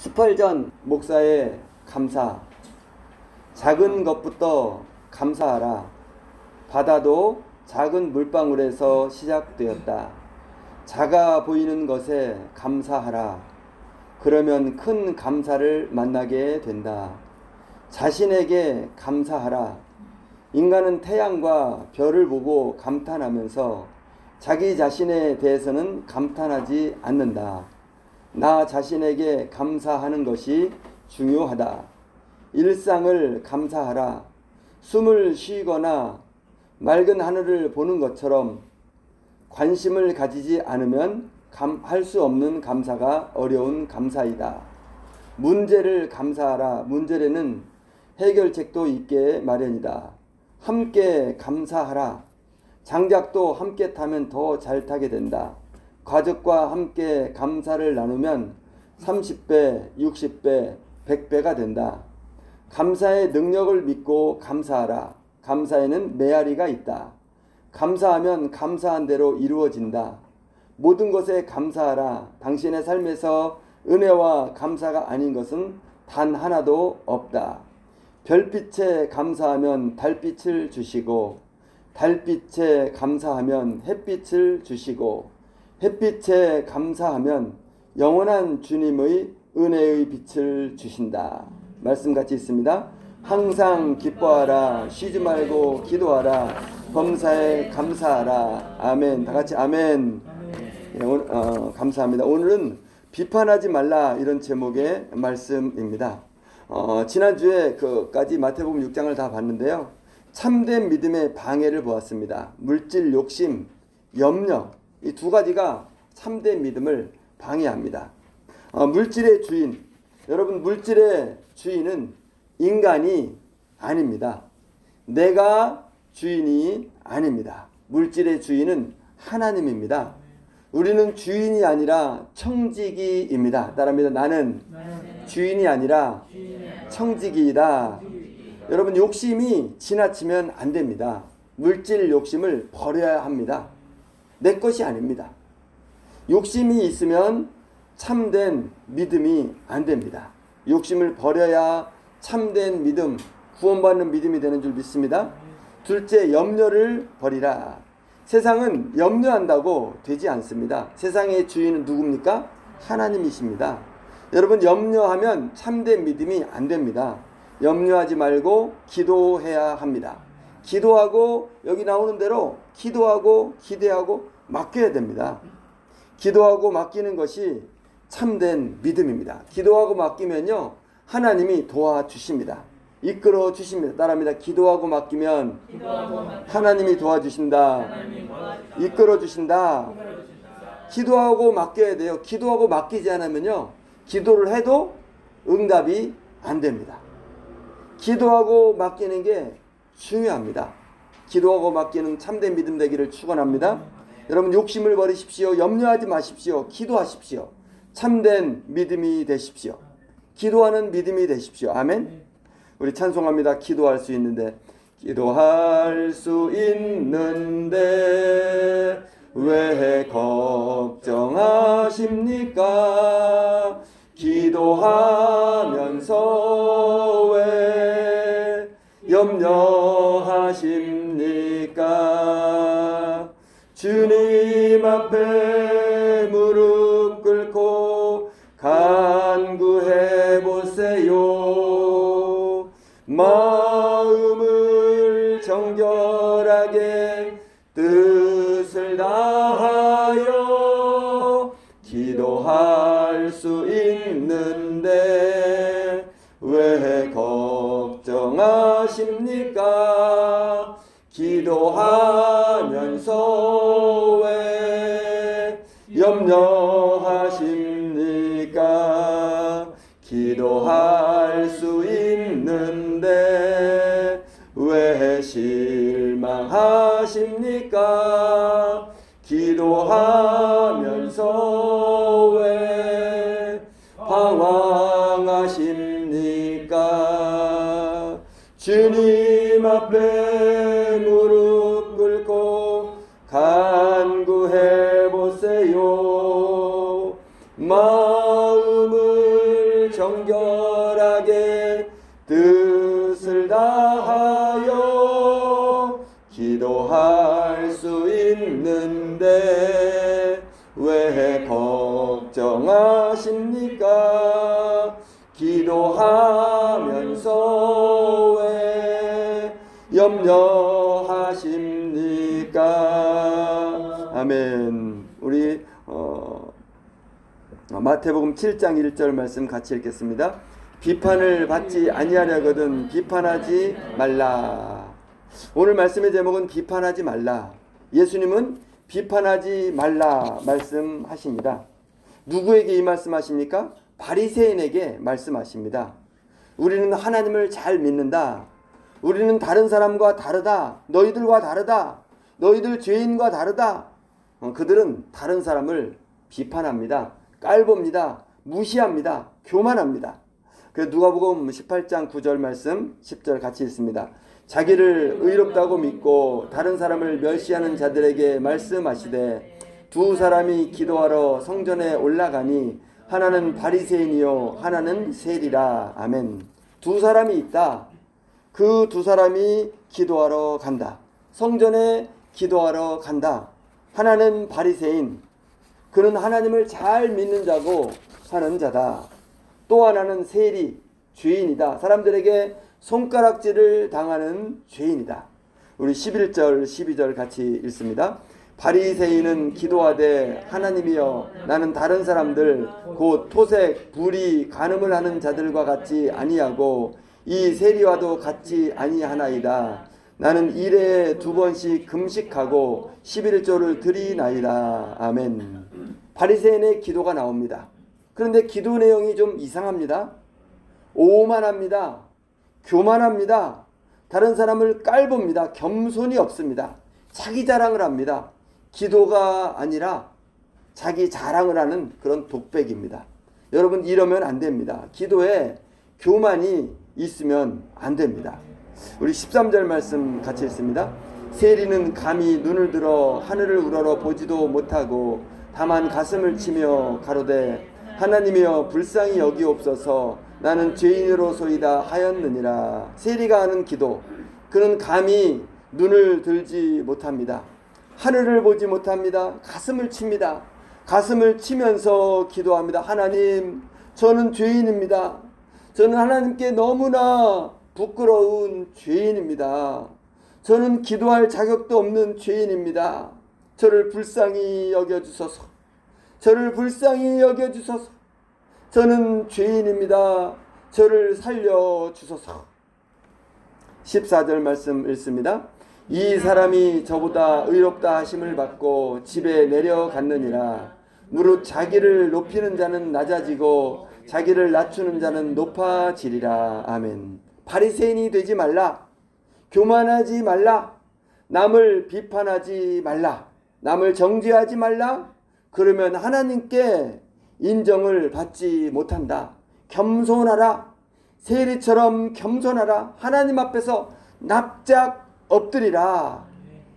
스펄전 목사의 감사. 작은 것부터 감사하라. 바다도 작은 물방울에서 시작되었다. 작아 보이는 것에 감사하라. 그러면 큰 감사를 만나게 된다. 자신에게 감사하라. 인간은 태양과 별을 보고 감탄하면서 자기 자신에 대해서는 감탄하지 않는다. 나 자신에게 감사하는 것이 중요하다. 일상을 감사하라. 숨을 쉬거나 맑은 하늘을 보는 것처럼 관심을 가지지 않으면 할 수 없는 감사가 어려운 감사이다. 문제를 감사하라. 문제에는 해결책도 있게 마련이다. 함께 감사하라. 장작도 함께 타면 더 잘 타게 된다. 가족과 함께 감사를 나누면 30배, 60배, 100배가 된다. 감사의 능력을 믿고 감사하라. 감사에는 메아리가 있다. 감사하면 감사한 대로 이루어진다. 모든 것에 감사하라. 당신의 삶에서 은혜와 감사가 아닌 것은 단 하나도 없다. 별빛에 감사하면 달빛을 주시고, 달빛에 감사하면 햇빛을 주시고, 햇빛에 감사하면 영원한 주님의 은혜의 빛을 주신다. 말씀 같이 있습니다. 항상 기뻐하라. 쉬지 말고 기도하라. 범사에 감사하라. 아멘. 다 같이 아멘. 감사합니다. 오늘은 비판하지 말라, 이런 제목의 말씀입니다. 지난주에 그까지 마태복음 6장을 다 봤는데요. 참된 믿음의 방해를 보았습니다. 물질 욕심, 염려, 이 두 가지가 참된 믿음을 방해합니다. 물질의 주인, 여러분, 물질의 주인은 인간이 아닙니다. 내가 주인이 아닙니다. 물질의 주인은 하나님입니다. 우리는 주인이 아니라 청지기입니다. 따라합니다. 나는 주인이 아니라 청지기이다. 여러분, 욕심이 지나치면 안 됩니다. 물질 욕심을 버려야 합니다. 내 것이 아닙니다. 욕심이 있으면 참된 믿음이 안 됩니다. 욕심을 버려야 참된 믿음, 구원받는 믿음이 되는 줄 믿습니다. 둘째, 염려를 버리라. 세상은 염려한다고 되지 않습니다. 세상의 주인은 누굽니까? 하나님이십니다. 여러분, 염려하면 참된 믿음이 안 됩니다. 염려하지 말고 기도해야 합니다. 기도하고, 여기 나오는 대로 기도하고 기대하고 맡겨야 됩니다. 기도하고 맡기는 것이 참된 믿음입니다. 기도하고 맡기면요, 하나님이 도와주십니다. 이끌어 주십니다. 따라합니다. 기도하고 맡기면 하나님이 도와주신다. 이끌어 주신다. 기도하고 맡겨야 돼요. 기도하고 맡기지 않으면요, 기도를 해도 응답이 안 됩니다. 기도하고 맡기는 게 중요합니다. 기도하고 맡기는 참된 믿음 되기를 축원합니다. 여러분, 욕심을 버리십시오. 염려하지 마십시오. 기도하십시오. 참된 믿음이 되십시오. 기도하는 믿음이 되십시오. 아멘. 우리 찬송합니다. 기도할 수 있는데. 기도할 수 있는데 왜 걱정하십니까? 기도하면서 왜 염려하십니까? 주님 앞에 무릎 꿇고 간구해 보세요. 마음을 정결하게 뜻을 다하여 기도할 수 있는데 왜 걱정하십니까? 기도하면서 왜 염려하십니까? 기도할 수 있는데 왜 실망하십니까? 기도하면서 왜 방황하십니까? 주님 앞에 무릎 꿇고 간구해 보세요. 마음을 신실하게 뜻을 다하여 기도할 수 있는데 왜 걱정하십니까? 기도하면서 왜 염려하십니까? 아멘. 우리 마태복음 7장 1절 말씀 같이 읽겠습니다. 비판을 받지 아니하려거든 비판하지 말라. 오늘 말씀의 제목은 비판하지 말라. 예수님은 비판하지 말라 말씀하십니다. 누구에게 이 말씀하십니까? 바리새인에게 말씀하십니다. 우리는 하나님을 잘 믿는다. 우리는 다른 사람과 다르다. 너희들과 다르다. 너희들 죄인과 다르다. 그들은 다른 사람을 비판합니다. 깔봅니다. 무시합니다. 교만합니다. 그래서 누가복음 18장 9절 말씀 10절 같이 읽습니다. 자기를 의롭다고 믿고 다른 사람을 멸시하는 자들에게 말씀하시되 두 사람이 기도하러 성전에 올라가니 하나는 바리새인이요 하나는 세리라. 아멘. 두 사람이 있다. 그 두 사람이 기도하러 간다. 성전에 기도하러 간다. 하나는 바리새인, 그는 하나님을 잘 믿는 자고 하는 자다. 또 하나는 세리, 죄인이다. 사람들에게 손가락질을 당하는 죄인이다. 우리 11절 12절 같이 읽습니다. 바리새인은 기도하되 하나님이여 나는 다른 사람들 곧 토색, 불의, 간음을 하는 자들과 같이 아니하고 이 세리와도 같이 아니하나이다. 나는 일에 2번씩 금식하고 11조를 드리나이다. 아멘. 바리새인의 기도가 나옵니다. 그런데 기도 내용이 좀 이상합니다. 오만합니다. 교만합니다. 다른 사람을 깔봅니다. 겸손이 없습니다. 자기 자랑을 합니다. 기도가 아니라 자기 자랑을 하는 그런 독백입니다. 여러분 이러면 안 됩니다. 기도에 교만이 있으면 안 됩니다. 우리 13절 말씀 같이 읽습니다. 세리는 감히 눈을 들어 하늘을 우러러 보지도 못하고 다만 가슴을 치며 가로되 하나님이여 불쌍히 여기옵소서 나는 죄인으로소이다 하였느니라. 세리가 하는 기도, 그는 감히 눈을 들지 못합니다. 하늘을 보지 못합니다. 가슴을 칩니다. 가슴을 치면서 기도합니다. 하나님, 저는 죄인입니다. 저는 하나님께 너무나 부끄러운 죄인입니다. 저는 기도할 자격도 없는 죄인입니다. 저를 불쌍히 여겨주소서. 저를 불쌍히 여겨주소서. 저는 죄인입니다. 저를 살려주소서. 14절 말씀 읽습니다. 이 사람이 저보다 의롭다 하심을 받고 집에 내려갔느니라. 무릇 자기를 높이는 자는 낮아지고 자기를 낮추는 자는 높아지리라. 아멘. 바리새인이 되지 말라. 교만하지 말라. 남을 비판하지 말라. 남을 정죄하지 말라. 그러면 하나님께 인정을 받지 못한다. 겸손하라. 세리처럼 겸손하라. 하나님 앞에서 납작 엎드리라.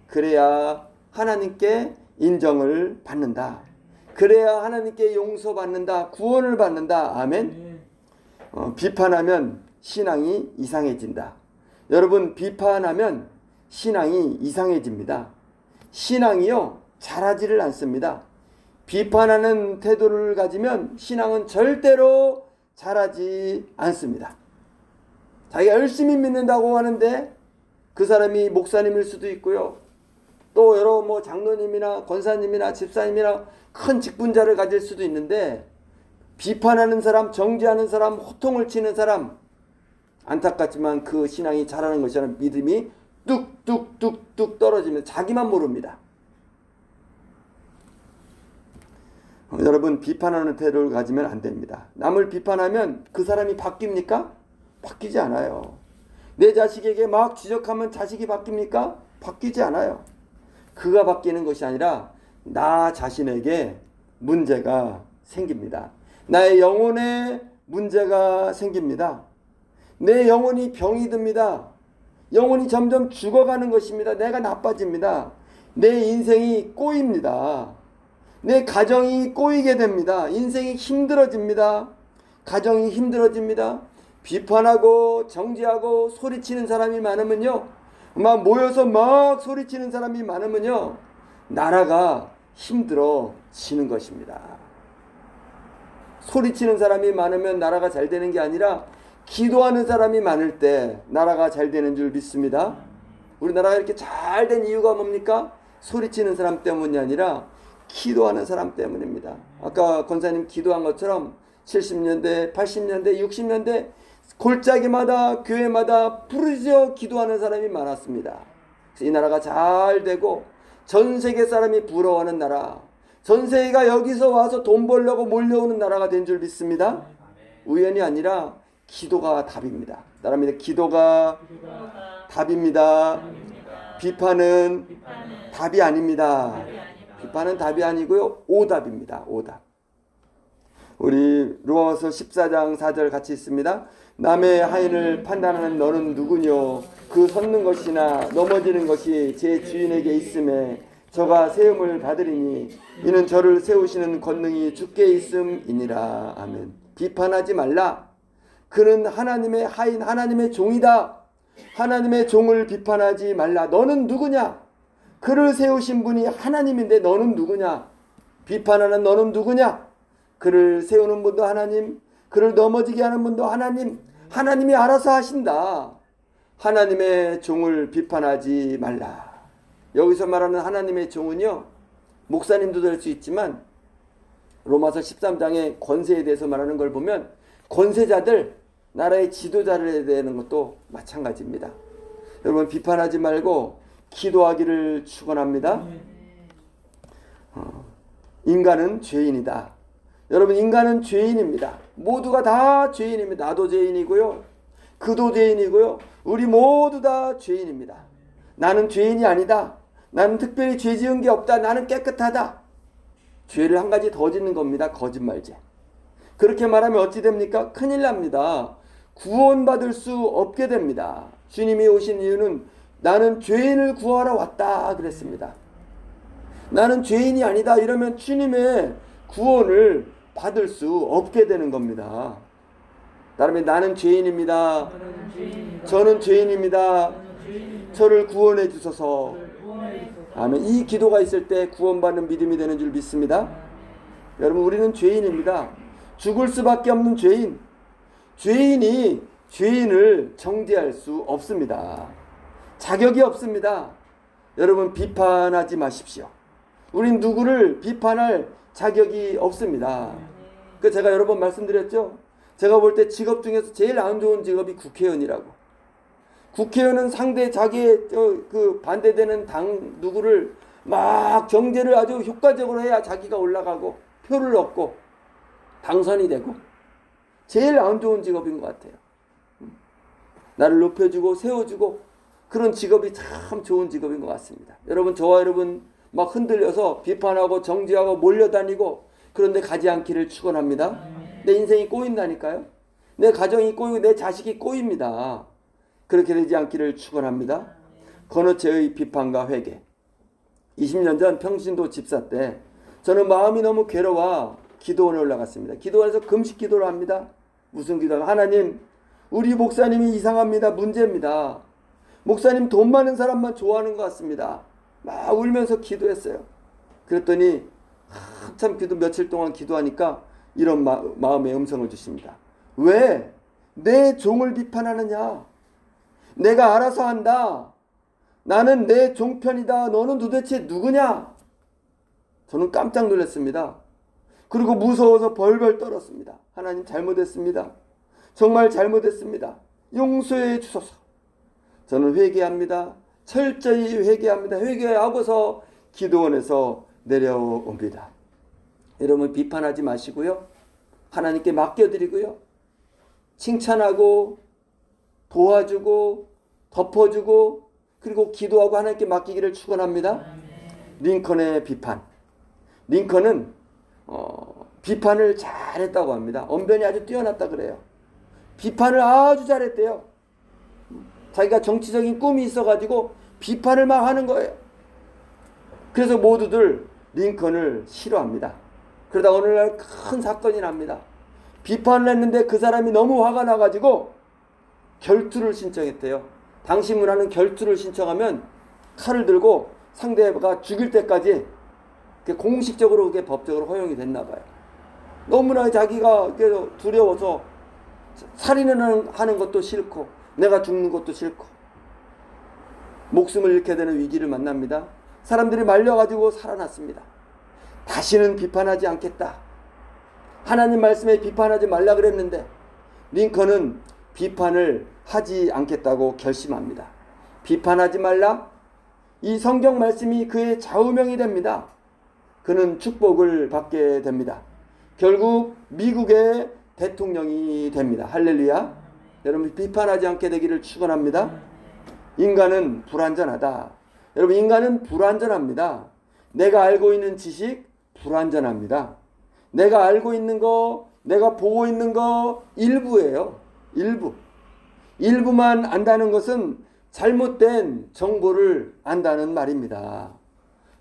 그래야 하나님께 인정을 받는다. 그래야 하나님께 용서받는다. 구원을 받는다. 아멘. 비판하면 신앙이 이상해진다. 여러분 비판하면 신앙이 이상해집니다. 신앙이요 자라지를 않습니다. 비판하는 태도를 가지면 신앙은 절대로 자라지 않습니다. 자기가 열심히 믿는다고 하는데 그 사람이 목사님일 수도 있고요. 또 여러 장로님이나 권사님이나 집사님이나 큰 직분자를 가질 수도 있는데 비판하는 사람, 정죄하는 사람, 호통을 치는 사람, 안타깝지만 그 신앙이 자라는 것이 아니라 믿음이 뚝뚝뚝뚝 떨어지면 자기만 모릅니다. 여러분 비판하는 태도를 가지면 안 됩니다. 남을 비판하면 그 사람이 바뀝니까? 바뀌지 않아요. 내 자식에게 막 지적하면 자식이 바뀝니까? 바뀌지 않아요. 그가 바뀌는 것이 아니라 나 자신에게 문제가 생깁니다. 나의 영혼에 문제가 생깁니다. 내 영혼이 병이 듭니다. 영혼이 점점 죽어가는 것입니다. 내가 나빠집니다. 내 인생이 꼬입니다. 내 가정이 꼬이게 됩니다. 인생이 힘들어집니다. 가정이 힘들어집니다. 비판하고 정죄하고 소리치는 사람이 많으면요, 막 모여서 막 소리치는 사람이 많으면요, 나라가 힘들어지는 것입니다. 소리치는 사람이 많으면 나라가 잘 되는 게 아니라 기도하는 사람이 많을 때 나라가 잘 되는 줄 믿습니다. 우리나라가 이렇게 잘 된 이유가 뭡니까? 소리치는 사람 때문이 아니라 기도하는 사람 때문입니다. 아까 권사님 기도한 것처럼 70년대, 80년대, 60년대 골짜기마다 교회마다 부르짖어 기도하는 사람이 많았습니다. 그래서 이 나라가 잘 되고 전 세계 사람이 부러워하는 나라, 전 세계가 여기서 와서 돈 벌려고 몰려오는 나라가 된 줄 믿습니다. 우연이 아니라 기도가 답입니다. 따라합니다. 기도가 답입니다. 비판은 답이 아닙니다. 비판은 답이 아니고요, 오답입니다. 오답. 우리 로마서 14장 4절 같이 있습니다. 남의 하인을 판단하는 너는 누구뇨? 그 섰는 것이나 넘어지는 것이 제 주인에게 있음에 저가 세움을 받으리니 이는 저를 세우시는 권능이 주께 있음이니라. 아멘. 비판하지 말라. 그는 하나님의 하인, 하나님의 종이다. 하나님의 종을 비판하지 말라. 너는 누구냐? 그를 세우신 분이 하나님인데 너는 누구냐? 비판하는 너는 누구냐? 그를 세우는 분도 하나님, 그를 넘어지게 하는 분도 하나님, 하나님이 알아서 하신다. 하나님의 종을 비판하지 말라. 여기서 말하는 하나님의 종은요, 목사님도 될 수 있지만 로마서 13장의 권세에 대해서 말하는 걸 보면 권세자들, 나라의 지도자를 해야 되는 것도 마찬가지입니다. 여러분, 비판하지 말고 기도하기를 축원합니다. 인간은 죄인이다. 여러분, 인간은 죄인입니다. 모두가 다 죄인입니다. 나도 죄인이고요, 그도 죄인이고요, 우리 모두 다 죄인입니다. 나는 죄인이 아니다. 나는 특별히 죄 지은 게 없다. 나는 깨끗하다. 죄를 한 가지 더 짓는 겁니다. 거짓말죄. 그렇게 말하면 어찌 됩니까? 큰일 납니다. 구원받을 수 없게 됩니다. 주님이 오신 이유는 나는 죄인을 구하러 왔다 그랬습니다. 나는 죄인이 아니다 이러면 주님의 구원을 받을 수 없게 되는 겁니다. 다음에 나는 죄인입니다. 저는 죄인입니다. 저를 구원해 주소서. 아멘. 이 기도가 있을 때 구원받는 믿음이 되는 줄 믿습니다. 여러분, 우리는 죄인입니다. 죽을 수밖에 없는 죄인. 죄인이 죄인을 정죄할 수 없습니다. 자격이 없습니다. 여러분, 비판하지 마십시오. 우린 누구를 비판할 자격이 없습니다. 그 제가 여러 번 말씀드렸죠. 제가 볼 때 직업 중에서 제일 안 좋은 직업이 국회의원이라고. 국회의원은 상대 자기의 그 반대되는 당 누구를 막 정죄를 아주 효과적으로 해야 자기가 올라가고 표를 얻고 당선이 되고, 제일 안 좋은 직업인 것 같아요. 나를 높여주고 세워주고 그런 직업이 참 좋은 직업인 것 같습니다. 여러분, 저와 여러분 막 흔들려서 비판하고 정죄하고 몰려다니고 그런데 가지 않기를 축원합니다. 내 인생이 꼬인다니까요. 내 가정이 꼬이고 내 자식이 꼬입니다. 그렇게 되지 않기를 축원합니다. 건어체의 비판과 회개. 20년 전 평신도 집사 때 저는 마음이 너무 괴로워 기도원에 올라갔습니다. 기도원에서 금식 기도를 합니다. 무슨 기도가? 하나님, 우리 목사님이 이상합니다. 문제입니다. 목사님 돈 많은 사람만 좋아하는 것 같습니다. 막 울면서 기도했어요. 그랬더니 한참 기도 며칠 동안 기도하니까 이런 마음의 음성을 주십니다. 왜 내 종을 비판하느냐? 내가 알아서 한다. 나는 내 종편이다. 너는 도대체 누구냐? 저는 깜짝 놀랐습니다. 그리고 무서워서 벌벌 떨었습니다. 하나님, 잘못했습니다. 정말 잘못했습니다. 용서해 주소서. 저는 회개합니다. 철저히 회개합니다. 회개하고서 기도원에서 내려옵니다. 여러분, 비판하지 마시고요, 하나님께 맡겨드리고요, 칭찬하고 도와주고 덮어주고 그리고 기도하고 하나님께 맡기기를 축원합니다. 링컨의 비판. 링컨은 비판을 잘했다고 합니다. 언변이 아주 뛰어났다 그래요. 비판을 아주 잘했대요. 자기가 정치적인 꿈이 있어가지고 비판을 막 하는 거예요. 그래서 모두들 링컨을 싫어합니다. 그러다 어느 날 큰 사건이 납니다. 비판을 했는데 그 사람이 너무 화가 나가지고 결투를 신청했대요. 당시 문화는 결투를 신청하면 칼을 들고 상대가 죽일 때까지 공식적으로 그게 법적으로 허용이 됐나 봐요. 너무나 자기가 두려워서 살인을 하는 것도 싫고 내가 죽는 것도 싫고 목숨을 잃게 되는 위기를 만납니다. 사람들이 말려가지고 살아났습니다. 다시는 비판하지 않겠다. 하나님 말씀에 비판하지 말라 그랬는데 링컨은 비판을 하지 않겠다고 결심합니다. 비판하지 말라. 이 성경 말씀이 그의 좌우명이 됩니다. 그는 축복을 받게 됩니다. 결국 미국의 대통령이 됩니다. 할렐루야. 여러분 비판하지 않게 되기를 축원합니다. 인간은 불완전하다. 여러분 인간은 불완전합니다. 내가 알고 있는 지식 불완전합니다. 내가 알고 있는 거, 내가 보고 있는 거 일부예요. 일부. 일부만 안다는 것은 잘못된 정보를 안다는 말입니다.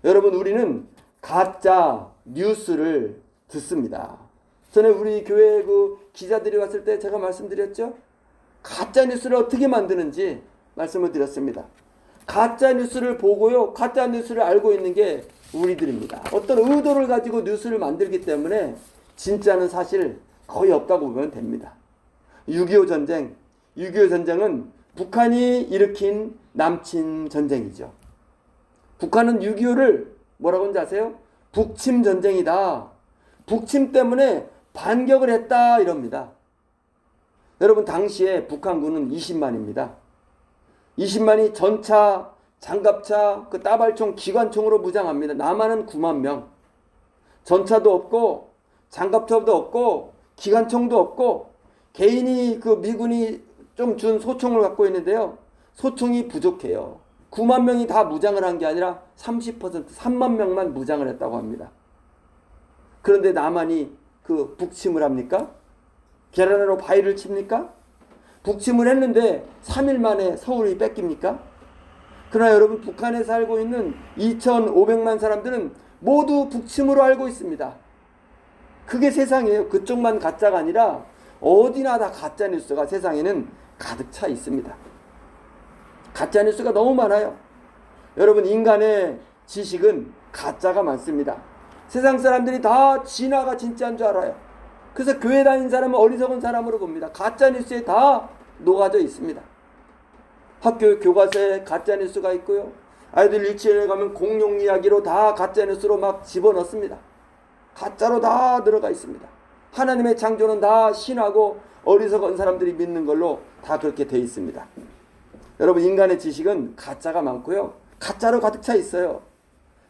여러분 우리는 가짜 뉴스를 듣습니다. 전에 우리 교회 그 기자들이 왔을 때 제가 말씀드렸죠. 가짜 뉴스를 어떻게 만드는지 말씀을 드렸습니다. 가짜 뉴스를 보고요. 가짜 뉴스를 알고 있는 게 우리들입니다. 어떤 의도를 가지고 뉴스를 만들기 때문에 진짜는 사실 거의 없다고 보면 됩니다. 6.25 전쟁. 6.25 전쟁은 북한이 일으킨 남침 전쟁이죠. 북한은 6.25를 뭐라고 하는지 아세요? 북침 전쟁이다. 북침 때문에 반격을 했다 이럽니다. 여러분 당시에 북한군은 20만입니다. 20만이 전차, 장갑차, 그 따발총, 기관총으로 무장합니다. 남한은 9만 명. 전차도 없고 장갑차도 없고 기관총도 없고 개인이 그 미군이 좀 준 소총을 갖고 있는데요. 소총이 부족해요. 9만 명이 다 무장을 한 게 아니라 30%, 3만 명만 무장을 했다고 합니다. 그런데 남한이 그 북침을 합니까? 계란으로 바위를 칩니까? 북침을 했는데 3일 만에 서울이 뺏깁니까? 그러나 여러분 북한에 살고 있는 2,500만 사람들은 모두 북침으로 알고 있습니다. 그게 세상이에요. 그쪽만 가짜가 아니라 어디나 다 가짜뉴스가 세상에는 가득 차 있습니다. 가짜뉴스가 너무 많아요. 여러분 인간의 지식은 가짜가 많습니다. 세상 사람들이 다 진화가 진짜인 줄 알아요. 그래서 교회 다니는 사람은 어리석은 사람으로 봅니다. 가짜뉴스에 다 녹아져 있습니다. 학교 교과서에 가짜뉴스가 있고요. 아이들 유치원에 가면 공룡 이야기로 다 가짜뉴스로 막 집어넣습니다. 가짜로 다 들어가 있습니다. 하나님의 창조는 다 신하고 어리석은 사람들이 믿는 걸로 다 그렇게 돼 있습니다. 여러분 인간의 지식은 가짜가 많고요. 가짜로 가득 차 있어요.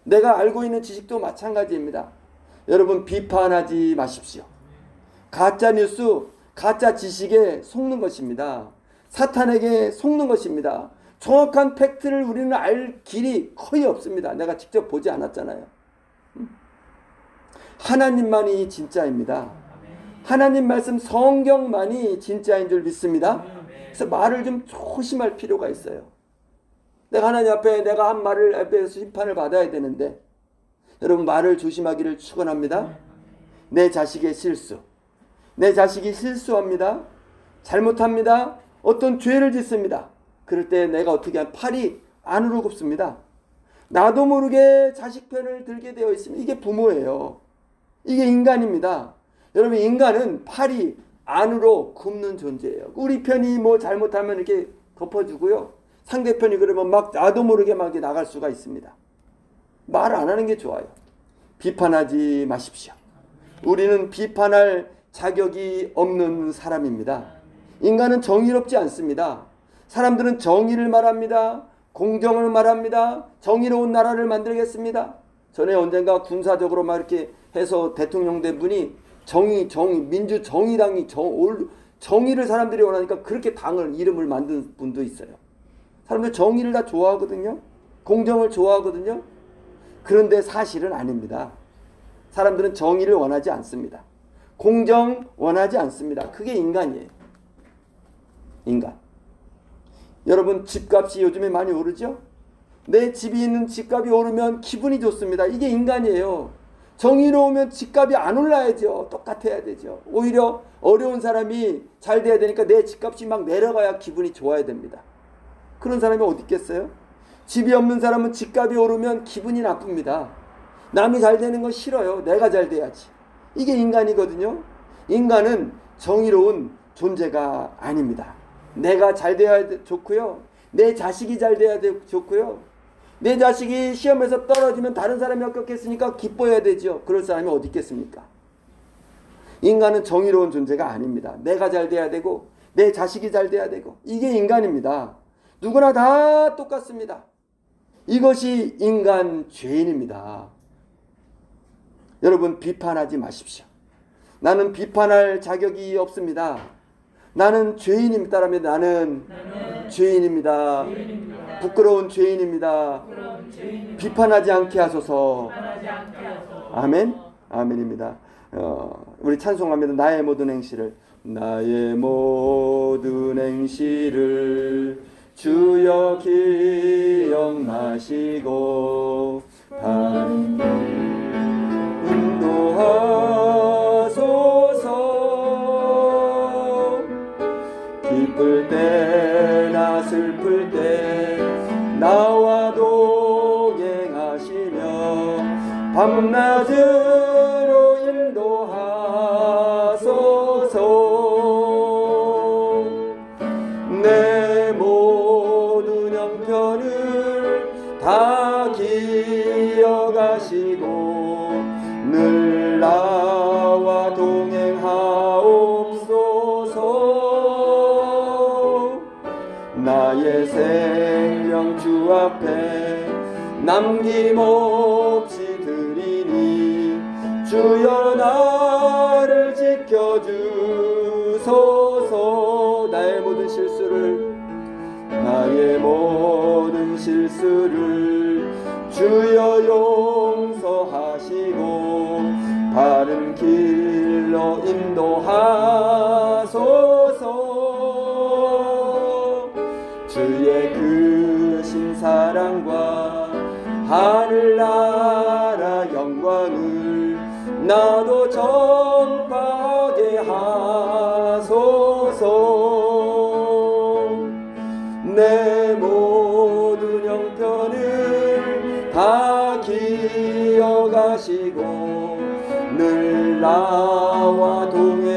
내가 알고 있는 지식도 마찬가지입니다. 여러분 비판하지 마십시오. 가짜 뉴스, 가짜 지식에 속는 것입니다. 사탄에게 속는 것입니다. 정확한 팩트를 우리는 알 길이 거의 없습니다. 내가 직접 보지 않았잖아요. 하나님만이 진짜입니다. 하나님 말씀 성경만이 진짜인 줄 믿습니다. 그래서 말을 좀 조심할 필요가 있어요. 내가 하나님 앞에 내가 한 말을 앞에서 심판을 받아야 되는데 여러분 말을 조심하기를 축원합니다. 내 자식의 실수, 내 자식이 실수합니다. 잘못합니다. 어떤 죄를 짓습니다. 그럴 때 내가 어떻게 하면 팔이 안으로 굽습니다. 나도 모르게 자식 편을 들게 되어 있습니다. 이게 부모예요. 이게 인간입니다. 여러분 인간은 팔이 안으로 굽는 존재예요. 우리 편이 뭐 잘못하면 이렇게 덮어주고요. 상대편이 그러면 막 나도 모르게 막 나갈 수가 있습니다. 말 안 하는 게 좋아요. 비판하지 마십시오. 우리는 비판할 자격이 없는 사람입니다. 인간은 정의롭지 않습니다. 사람들은 정의를 말합니다. 공정을 말합니다. 정의로운 나라를 만들겠습니다. 전에 언젠가 군사적으로 막 이렇게 해서 대통령 된 분이 정의, 민주정의당이 정의를 사람들이 원하니까 그렇게 당을 이름을 만든 분도 있어요. 사람들 정의를 다 좋아하거든요. 공정을 좋아하거든요. 그런데 사실은 아닙니다. 사람들은 정의를 원하지 않습니다. 공정 원하지 않습니다. 그게 인간이에요. 인간. 여러분 집값이 요즘에 많이 오르죠? 내 집이 있는 집값이 오르면 기분이 좋습니다. 이게 인간이에요. 정의로우면 집값이 안 올라야죠. 똑같아야 되죠. 오히려 어려운 사람이 잘 돼야 되니까 내 집값이 막 내려가야 기분이 좋아야 됩니다. 그런 사람이 어디 있겠어요? 집이 없는 사람은 집값이 오르면 기분이 나쁩니다. 남이 잘 되는 건 싫어요. 내가 잘 돼야지. 이게 인간이거든요. 인간은 정의로운 존재가 아닙니다. 내가 잘 돼야 좋고요. 내 자식이 잘 돼야 좋고요. 내 자식이 시험에서 떨어지면 다른 사람이 합격했으니까 기뻐해야 되죠. 그럴 사람이 어디 있겠습니까? 인간은 정의로운 존재가 아닙니다. 내가 잘 돼야 되고 내 자식이 잘 돼야 되고 이게 인간입니다. 누구나 다 똑같습니다. 이것이 인간 죄인입니다. 여러분 비판하지 마십시오. 나는 비판할 자격이 없습니다. 나는 죄인입니다. 나는 죄인입니다. 부끄러운 죄인입니다. 비판하지 않게 하소서. 아멘. 아멘입니다. 우리 찬송합니다. 나의 모든 행실을 주여 기억나시고 바른 길 인도하소서. 기쁠 때나 슬플 때 나와 동행하시며 밤낮으로 인도하소서. 내 모든 형편을 다 기억하시고 늘 나와 동행하옵소서. 나의 생명 주 앞에 남김없이 드리니 주여 나를 지켜주소서. 나의 모든 실수를 주여 용서하시고 바른 길로 인도하소서. 주의 크신 사랑과 하늘나라 영광을 나도 전파하게 하소서. 내 모든 형편을 다 기억하시고 늘 나와 동행하옵소서.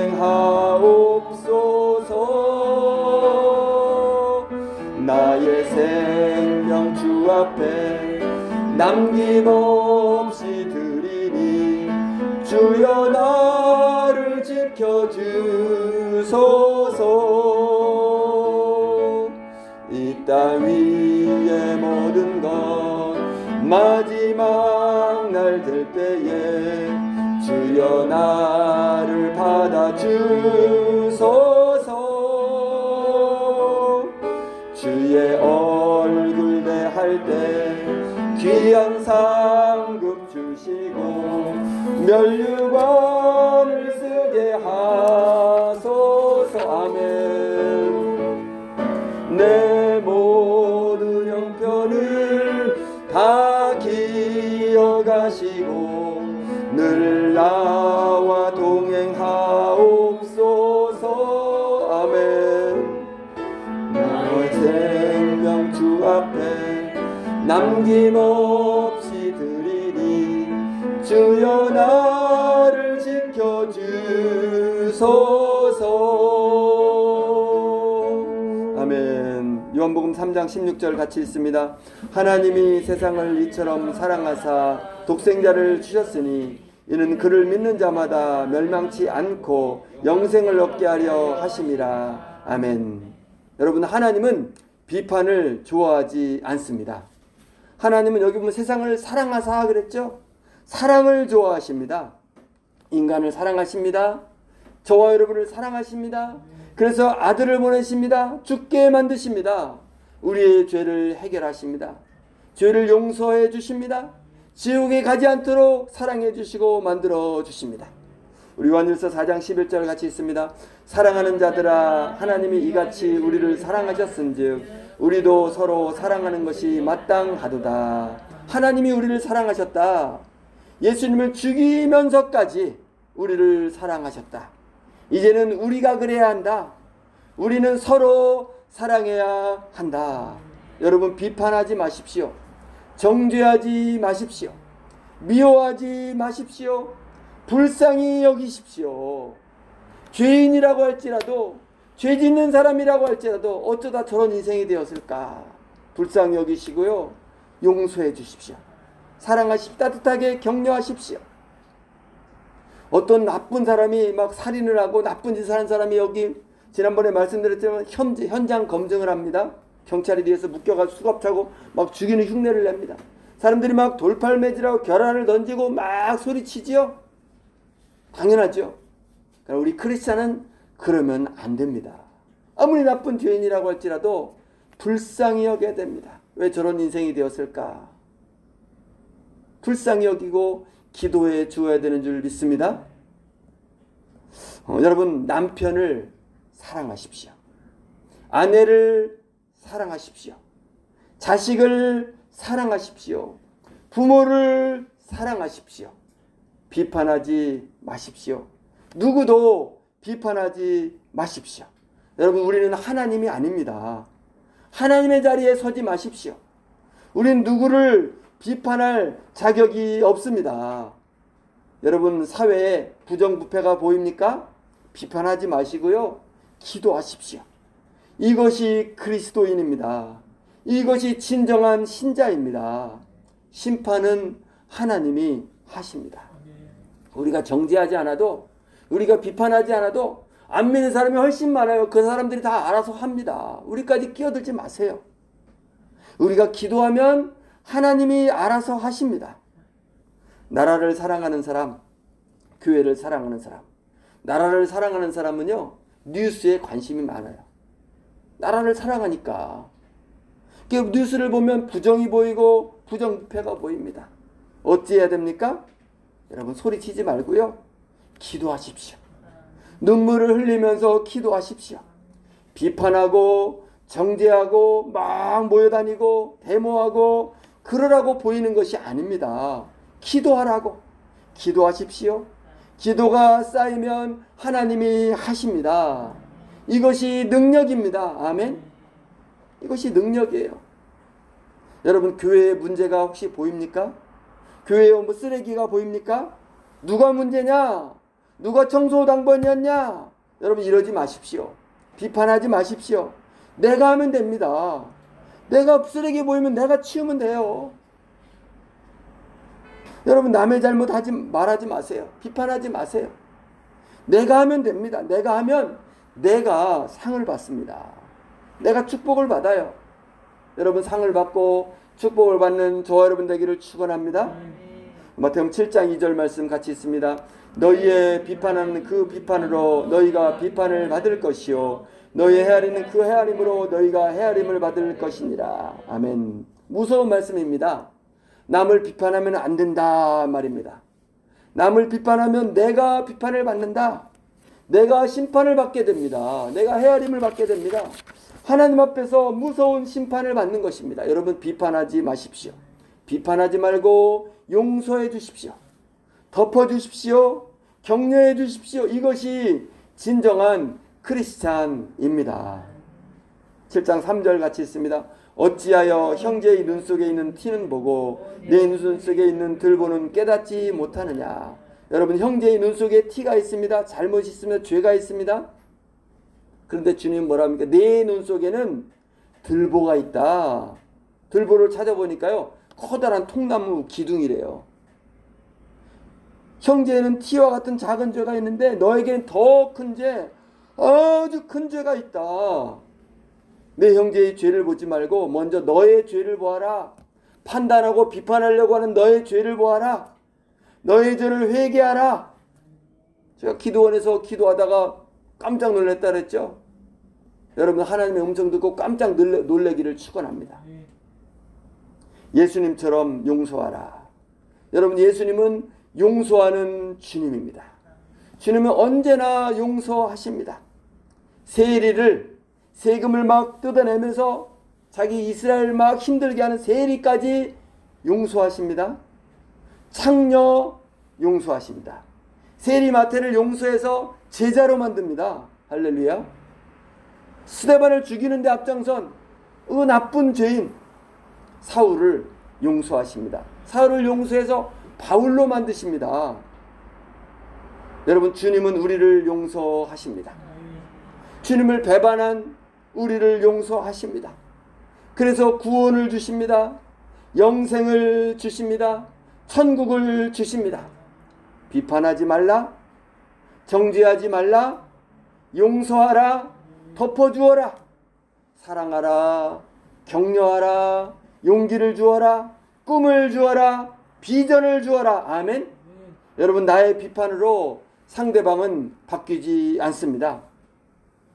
나의 생명 주 앞에 남김없이 드리니 주여 나를 지켜주소서. 이 땅 위의 모든 것 마지막 날 될 때에 주여 나를 받아주소서. 주의 얼굴 대할 때 귀한 상급 주시고 면류관을 쓰게 하소서. 아멘. 내 모든 형편을 다 기억하시고 늘 나와 동행하옵소서. 아멘. 나의 생명 주 앞에 남김없이 드리니 주여 나를 지켜주소서. 아멘. 요한복음 3장 16절 같이 읽습니다. 하나님이 세상을 이처럼 사랑하사 독생자를 주셨으니 이는 그를 믿는 자마다 멸망치 않고 영생을 얻게 하려 하심이라. 아멘. 여러분, 하나님은 비판을 좋아하지 않습니다. 하나님은 여기 보면 세상을 사랑하사 그랬죠? 사랑을 좋아하십니다. 인간을 사랑하십니다. 저와 여러분을 사랑하십니다. 그래서 아들을 보내십니다. 죽게 만드십니다. 우리의 죄를 해결하십니다. 죄를 용서해 주십니다. 지옥에 가지 않도록 사랑해 주시고 만들어 주십니다. 우리 요한일서 4장 11절 같이 있습니다. 사랑하는 자들아, 하나님이 이같이 우리를 사랑하셨은즉 우리도 서로 사랑하는 것이 마땅하도다. 하나님이 우리를 사랑하셨다. 예수님을 죽이면서까지 우리를 사랑하셨다. 이제는 우리가 그래야 한다. 우리는 서로 사랑해야 한다. 여러분, 비판하지 마십시오. 정죄하지 마십시오. 미워하지 마십시오. 불쌍히 여기십시오. 죄인이라고 할지라도, 죄 짓는 사람이라고 할지라도 어쩌다 저런 인생이 되었을까. 불쌍히 여기시고요. 용서해 주십시오. 사랑하십시오. 따뜻하게 격려하십시오. 어떤 나쁜 사람이 막 살인을 하고 나쁜 짓을 하는 사람이 여기 지난번에 말씀드렸지만 현장 검증을 합니다. 경찰에 의해서 묶여가지고 수갑차고 막 죽이는 흉내를 냅니다. 사람들이 막 돌팔매질하고 결혼을 던지고 막 소리치지요. 당연하죠. 그러나 우리 크리스찬은 그러면 안 됩니다. 아무리 나쁜 죄인이라고 할지라도 불쌍히 여겨야 됩니다. 왜 저런 인생이 되었을까? 불쌍히 여기고 기도해 주어야 되는 줄 믿습니다. 여러분, 남편을 사랑하십시오. 아내를 사랑하십시오. 자식을 사랑하십시오. 부모를 사랑하십시오. 비판하지 마십시오. 누구도 비판하지 마십시오. 여러분, 우리는 하나님이 아닙니다. 하나님의 자리에 서지 마십시오. 우리는 누구를 비판할 자격이 없습니다. 여러분, 사회에 부정부패가 보입니까? 비판하지 마시고요. 기도하십시오. 이것이 그리스도인입니다. 이것이 진정한 신자입니다. 심판은 하나님이 하십니다. 우리가 정죄하지 않아도, 우리가 비판하지 않아도 안 믿는 사람이 훨씬 많아요. 그 사람들이 다 알아서 합니다. 우리까지 끼어들지 마세요. 우리가 기도하면 하나님이 알아서 하십니다. 나라를 사랑하는 사람, 교회를 사랑하는 사람. 나라를 사랑하는 사람은요, 뉴스에 관심이 많아요. 나라를 사랑하니까. 뉴스를 보면 부정이 보이고 부정부패가 보입니다. 어찌해야 됩니까? 여러분, 소리치지 말고요. 기도하십시오. 눈물을 흘리면서 기도하십시오. 비판하고 정죄하고 막 모여다니고 데모하고 그러라고 보이는 것이 아닙니다. 기도하라고. 기도하십시오. 기도가 쌓이면 하나님이 하십니다. 이것이 능력입니다. 아멘. 이것이 능력이에요. 여러분, 교회에 문제가 혹시 보입니까? 교회에 뭐 쓰레기가 보입니까? 누가 문제냐? 누가 청소당번이었냐? 여러분, 이러지 마십시오. 비판하지 마십시오. 내가 하면 됩니다. 내가 쓰레기 보이면 내가 치우면 돼요. 여러분, 남의 잘못 말하지 마세요. 비판하지 마세요. 내가 하면 됩니다. 내가 하면 내가 상을 받습니다. 내가 축복을 받아요. 여러분, 상을 받고 축복을 받는 저와 여러분 되기를 축원합니다. 마태복음 7장 2절 말씀 같이 있습니다. 너희의 비판하는 그 비판으로 너희가 비판을 받을 것이요 너희의 헤아리는 그 헤아림으로 너희가 헤아림을 받을 것이니라. 아멘. 무서운 말씀입니다. 남을 비판하면 안 된다 말입니다. 남을 비판하면 내가 비판을 받는다. 내가 심판을 받게 됩니다. 내가 헤아림을 받게 됩니다. 하나님 앞에서 무서운 심판을 받는 것입니다. 여러분, 비판하지 마십시오. 비판하지 말고 용서해 주십시오. 덮어 주십시오. 격려해 주십시오. 이것이 진정한 크리스찬입니다. 7장 3절 같이 있습니다. 어찌하여 형제의 눈 속에 있는 티는 보고 내 눈 속에 있는 들보는 깨닫지 못하느냐. 여러분, 형제의 눈 속에 티가 있습니다. 잘못이 있으면 죄가 있습니다. 그런데 주님 뭐라 합니까? 내 눈 속에는 들보가 있다. 들보를 찾아보니까요, 커다란 통나무 기둥이래요. 형제에는 티와 같은 작은 죄가 있는데 너에게는 더 큰 죄, 아주 큰 죄가 있다. 내 형제의 죄를 보지 말고 먼저 너의 죄를 보아라. 판단하고 비판하려고 하는 너의 죄를 보아라. 너의 죄를 회개하라. 제가 기도원에서 기도하다가 깜짝 놀랐다 그랬죠. 여러분, 하나님의 음성 듣고 깜짝 놀래기를 축원합니다. 예수님처럼 용서하라. 여러분, 예수님은 용서하는 주님입니다. 주님은 언제나 용서하십니다. 세금을 막 창녀 용서하십니다. 세리마태를 용서해서 제자로 만듭니다. 할렐루야. 스데반을 죽이는 데 앞장선 그 나쁜 죄인 사울을 용서하십니다. 사울을 용서해서 바울로 만드십니다. 여러분, 주님은 우리를 용서하십니다. 주님을 배반한 우리를 용서하십니다. 그래서 구원을 주십니다. 영생을 주십니다. 천국을 주십니다. 비판하지 말라, 정죄하지 말라, 용서하라, 덮어주어라, 사랑하라, 격려하라, 용기를 주어라, 꿈을 주어라, 비전을 주어라. 아멘. 여러분, 나의 비판으로 상대방은 바뀌지 않습니다.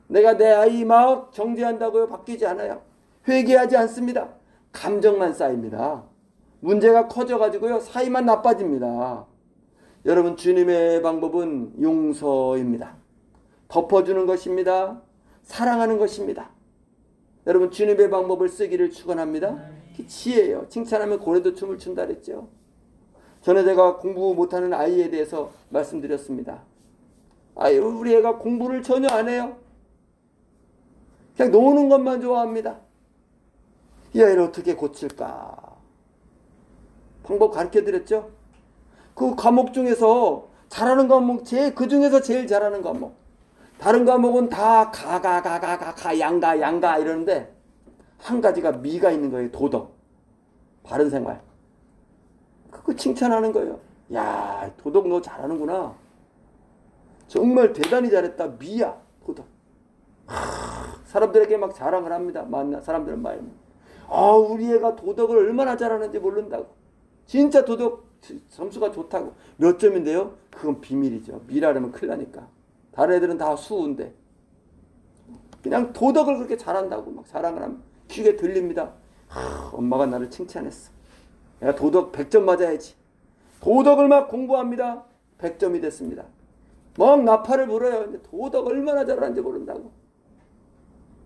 내가 내 아이 막 정죄한다고요? 바뀌지 않아요. 회개하지 않습니다. 감정만 쌓입니다. 문제가 커져가지고요, 사이만 나빠집니다. 여러분, 주님의 방법은 용서입니다. 덮어주는 것입니다. 사랑하는 것입니다. 여러분, 주님의 방법을 쓰기를 축원합니다. 그게 지혜예요. 칭찬하면 고래도 춤을 춘다 그랬죠. 전에 제가 공부 못하는 아이에 대해서 말씀드렸습니다. 우리 애가 공부를 전혀 안 해요. 그냥 노는 것만 좋아합니다. 이 아이를 어떻게 고칠까? 방법 가르쳐드렸죠. 그 과목 중에서 잘하는 과목, 그 중에서 제일 잘하는 과목. 다른 과목은 다 양가 이러는데 한 가지가 미가 있는 거예요. 도덕, 바른 생활. 그거 칭찬하는 거예요. 야, 도덕 너 잘하는구나. 정말 대단히 잘했다. 미야, 도덕. 사람들에게 막 자랑을 합니다. 사람들은 말. 우리 애가 도덕을 얼마나 잘하는지 모른다고. 진짜 도덕 점수가 좋다고. 몇 점인데요? 그건 비밀이죠. 미라라면 큰일 나니까. 다른 애들은 다 수우인데 그냥 도덕을 그렇게 잘한다고 막 자랑을 하면 귀에 들립니다. 엄마가 나를 칭찬했어. 내가 도덕 100점 맞아야지. 도덕을 막 공부합니다. 100점이 됐습니다. 막 나팔을 불어요. 근데 도덕 얼마나 잘하는지 모른다고.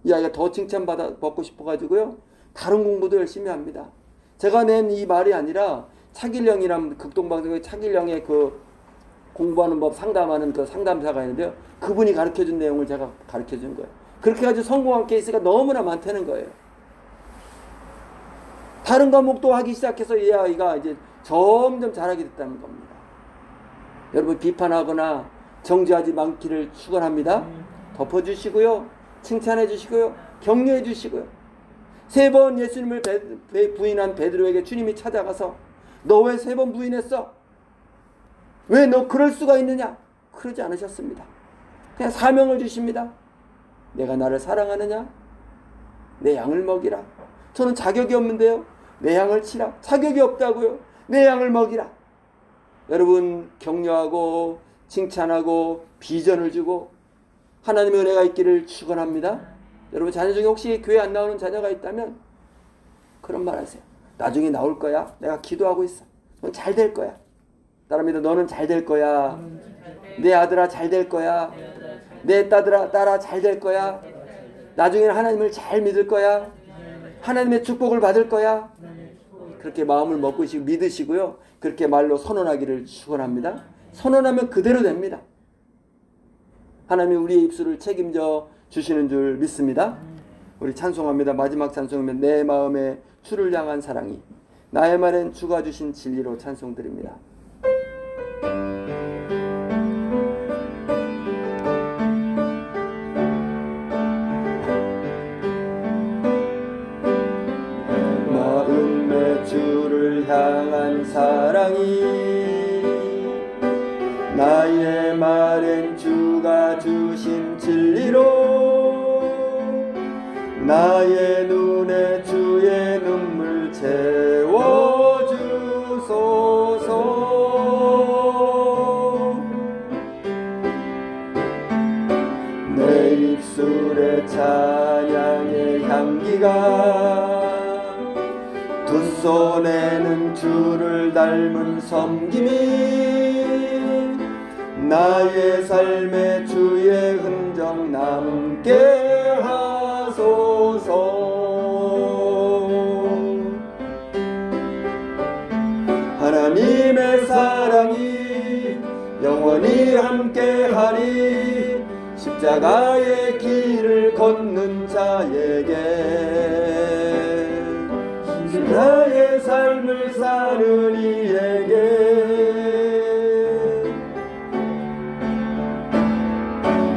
이 아이가 더 칭찬받고 싶어가지고요, 다른 공부도 열심히 합니다. 제가 낸 이 말이 아니라 차길령이란 극동방송의 차길령의 그 공부하는 법 상담하는 그 상담사가 있는데요, 그분이 가르쳐준 내용을 제가 가르쳐준 거예요. 그렇게 해가지고 성공한 케이스가 너무나 많다는 거예요. 다른 과목도 하기 시작해서 이 아이가 이제 점점 잘하게 됐다는 겁니다. 여러분, 비판하거나 정죄하지 않기를 축원합니다. 덮어주시고요, 칭찬해 주시고요, 격려해 주시고요. 3번 예수님을 부인한 베드로에게 주님이 찾아가서 너 왜 3번 부인했어? 왜 너 그럴 수가 있느냐? 그러지 않으셨습니다. 그냥 사명을 주십니다. 내가 나를 사랑하느냐? 내 양을 먹이라. 저는 자격이 없는데요, 내 양을 치라. 자격이 없다고요. 내 양을 먹이라. 여러분, 격려하고 칭찬하고 비전을 주고 하나님의 은혜가 있기를 축원합니다. 여러분, 자녀 중에 혹시 교회 안 나오는 자녀가 있다면 그런 말 하세요. 나중에 나올 거야. 내가 기도하고 있어. 넌 잘 될 거야. 따라합니다. 너는 잘 될 거야. 내 아들아 잘 될 거야. 내 딸아 잘 될 거야. 나중에는 하나님을 잘 믿을 거야. 하나님의 축복을 받을 거야. 그렇게 마음을 먹고 믿으시고요, 그렇게 말로 선언하기를 축원합니다. 선언하면 그대로 됩니다. 하나님이 우리의 입술을 책임져 주시는 줄 믿습니다. 우리 찬송합니다. 마지막 찬송이면 내 마음에 주를 향한 사랑이, 나의 말엔 주가 주신 진리로 찬송드립니다. 마음에 주를 향한 사랑이, 나의 말엔 주가 주신 진리로, 나의 눈에 주의 눈물 채워주소서. 내 입술에 찬양의 향기가, 두 손에는 주를 닮은 섬김이, 나의 삶에 주의 흔적 남게 하소서. 하나님의 함께하리. 십자가의 길을 걷는 자에게 나의 삶을 사는 이에게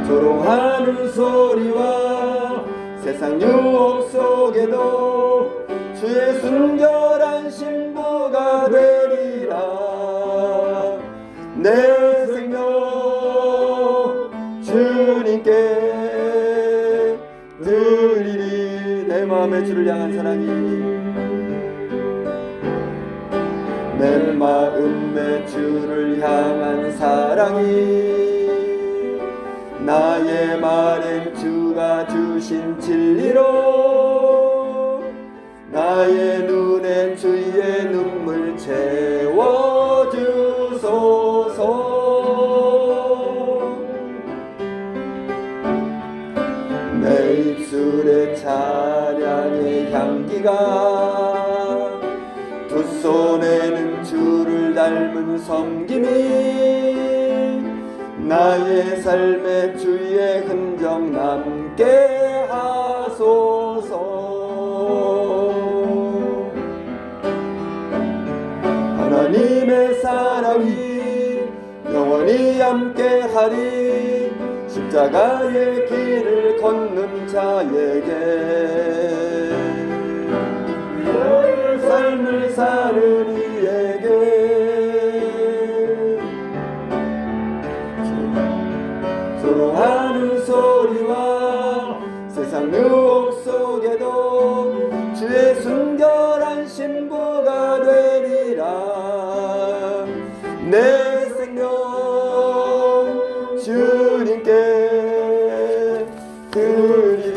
조롱하는 소리와 세상 유혹 속에도 주의 순결한 신부가 되리라. 내 생명 주님께 드리리. 내 마음의 주를 향한 사랑이, 내 마음의 주를 향한 사랑이 나의 말엔 주가 주신 진리로 나의 눈엔 주의 눈물 채워주소서. 내 입술에 찬양의 향기가 두 손에는 주를 닮은 섬김이 나의 삶에 주의 흔적 남게 하소서. 하나님의 사랑이 영원히 함께하리. 십자가의 길을 걷는 자에게 너의 삶을 사는 이에게 조롱하는 소리와 세상 유혹 속에도 주의 순결한 신부가 되리라. 내 생명 주님께 드리리.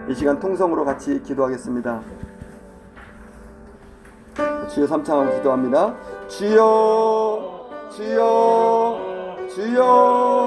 이 시간 통성으로 같이 기도하겠습니다. 주여 삼창하고 기도합니다. 주여 주여 주여